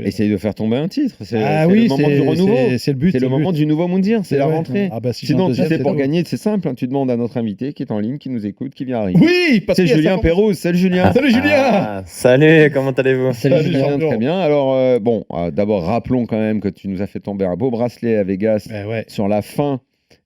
essaye de faire tomber un titre. C'est oui, le moment du renouveau. C'est le but. C'est le moment du nouveau Moundir, c'est la ouais. rentrée. Ah bah, si Sinon, j'en tu sais, deuxième, pour c'est gagner, c'est simple. Hein, tu demandes à notre invité qui est en ligne, qui nous écoute, qui vient arriver. Oui, parce C'est qu'il y a Julien ça. Pérouse. Salut Julien. Salut Julien. Salut, comment allez-vous? Salut Julien, champion. très bien. Alors, d'abord, rappelons quand même que tu nous as fait tomber un beau bracelet à Vegas Ouais. sur la fin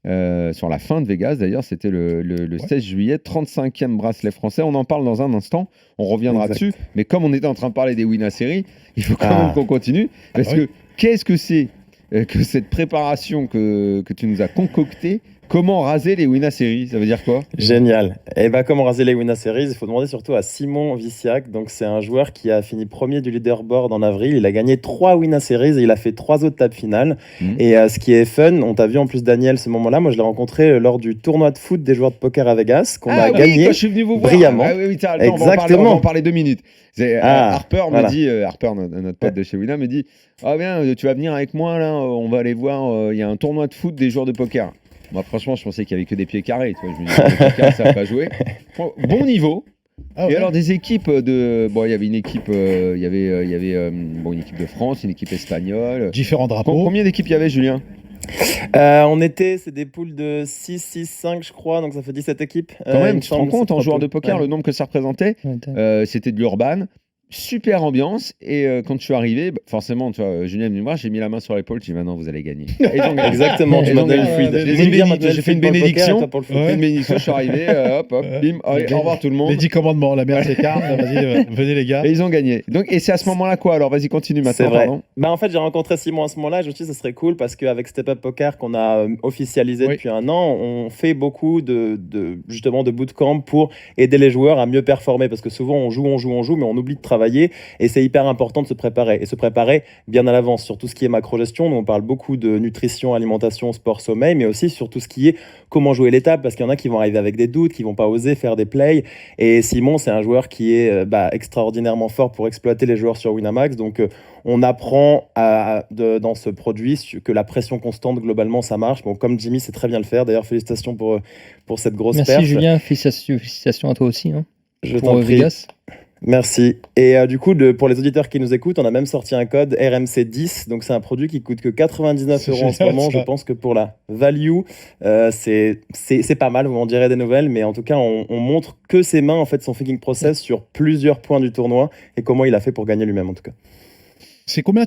de Vegas. D'ailleurs, c'était le 16 juillet, 35e bracelet français. On en parle dans un instant. On reviendra dessus. Mais comme on était en train de parler des Wina Series, il faut quand même qu'on continue. Parce que qu'est-ce que c'est que cette préparation que tu nous as concoctée? Comment raser les Wina Series? Ça veut dire quoi? Génial. Et bah, comment raser les Wina Series? Il faut demander surtout à Simon Viciac. Donc, c'est un joueur qui a fini premier du leaderboard en avril. Il a gagné 3 Wina Series et il a fait 3 autres tables finales. Et ce qui est fun, on t'a vu en plus Daniel ce moment-là. Moi, je l'ai rencontré lors du tournoi de foot des joueurs de poker à Vegas qu'on a gagné quand je suis venu vous voir. brillamment. On va en parler 2 minutes. Harper me dit, Harper, notre pote de chez Wina, me dit: ah bien, tu vas venir avec moi là, on va aller voir. Il y a un tournoi de foot des joueurs de poker. Moi, franchement, je pensais qu'il n'y avait que des pieds carrés. Tu vois, je me disais, les poker, ça ne pas jouer. Bon niveau. Et alors, des équipes de. Bon, il y avait une équipe. Il y avait une équipe de France, une équipe espagnole. Différents drapeaux. Combien d'équipes il y avait, Julien? C'est des poules de 6, 6, 5, je crois, donc ça fait 17 équipes. Quand même, tu te rends compte, en joueur de poker, le nombre que ça représentait, c'était de l'urban. Super ambiance, et quand je suis arrivé, forcément, tu vois, Julien est venu me voir, j'ai mis la main sur l'épaule, j'ai dit maintenant vous allez gagner. Et donc, exactement, tu m'as donné le fluide. J'ai fait une bénédiction, je suis arrivé, bim, allez, au revoir tout le monde. Les 10 commandements, la merde s'écarte, vas-y, venez les gars. Et ils ont gagné. Donc, et c'est à ce moment-là quoi? Alors vas-y, continue maintenant. C'est vrai. Pardon. En fait, j'ai rencontré Simon à ce moment-là, et je me suis dit ça serait cool parce qu'avec Step Up Poker qu'on a officialisé depuis un an, on fait beaucoup justement de bootcamp pour aider les joueurs à mieux performer, parce que souvent on joue, mais on oublie de travailler, et c'est hyper important de se préparer, et se préparer bien à l'avance sur tout ce qui est macro-gestion. Nous, on parle beaucoup de nutrition, alimentation, sport, sommeil, mais aussi sur tout ce qui est comment jouer les tables, parce qu'il y en a qui vont arriver avec des doutes, qui vont pas oser faire des plays. Et Simon, c'est un joueur qui est extraordinairement fort pour exploiter les joueurs sur Winamax. Donc, on apprend dans ce produit que la pression constante, globalement, ça marche. Bon, comme Jimmy sait très bien le faire. D'ailleurs, félicitations pour cette grosse perf. Merci Julien, félicitations à toi aussi. Hein, je pour t'en prie. Vegas. Merci. Et du coup, pour les auditeurs qui nous écoutent, on a même sorti un code RMC10. Donc, c'est un produit qui coûte que 99 € en ce moment. Je pense que pour la value, c'est pas mal. Vous m'en direz des nouvelles. Mais en tout cas, on montre que ses mains, en fait, son thinking process sur plusieurs points du tournoi et comment il a fait pour gagner lui-même, en tout cas. C'est combien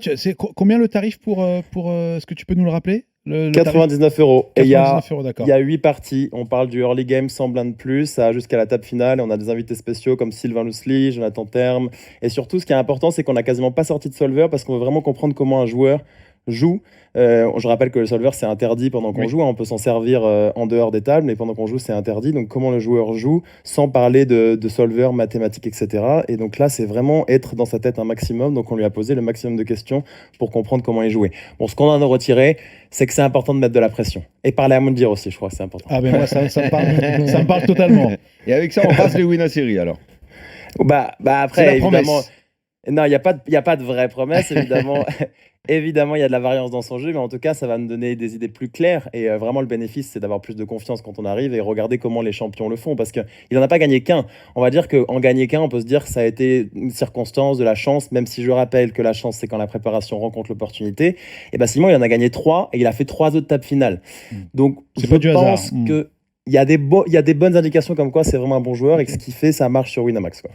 le tarif pour est-ce que tu peux nous le rappeler? 99 €. Et il y a 8 parties. On parle du early game sans blind plus jusqu'à la table finale. Et on a des invités spéciaux comme Sylvain Lousli, Jonathan Terme. Et surtout, ce qui est important, c'est qu'on n'a quasiment pas sorti de solver parce qu'on veut vraiment comprendre comment un joueur joue. Je rappelle que le solver, c'est interdit pendant qu'on joue. On peut s'en servir en dehors des tables, mais pendant qu'on joue, c'est interdit. Donc, comment le joueur joue sans parler de solver, mathématiques, etc. Et donc là, c'est vraiment être dans sa tête un maximum. Donc, on lui a posé le maximum de questions pour comprendre comment il jouait. Bon, ce qu'on en a retiré, c'est que c'est important de mettre de la pression. Et parler à Moundir aussi, je crois que c'est important. Ah, mais moi, ça me parle totalement. Et avec ça, on passe les Wina Series alors. Après, évidemment. Non, il n'y a pas de vraie promesse, évidemment. Évidemment, il y a de la variance dans son jeu, mais en tout cas, ça va nous donner des idées plus claires. Et vraiment, le bénéfice, c'est d'avoir plus de confiance quand on arrive et regarder comment les champions le font. Parce qu'il n'en a pas gagné qu'un. On va dire qu'en gagner qu'un, on peut se dire que ça a été une circonstance, de la chance, même si je rappelle que la chance, c'est quand la préparation rencontre l'opportunité. Et bien, Simon, il en a gagné 3 et il a fait 3 autres tables finales. Donc, je pense qu'il y a des bonnes indications comme quoi c'est vraiment un bon joueur et que ce qu'il fait, ça marche sur Winamax, quoi.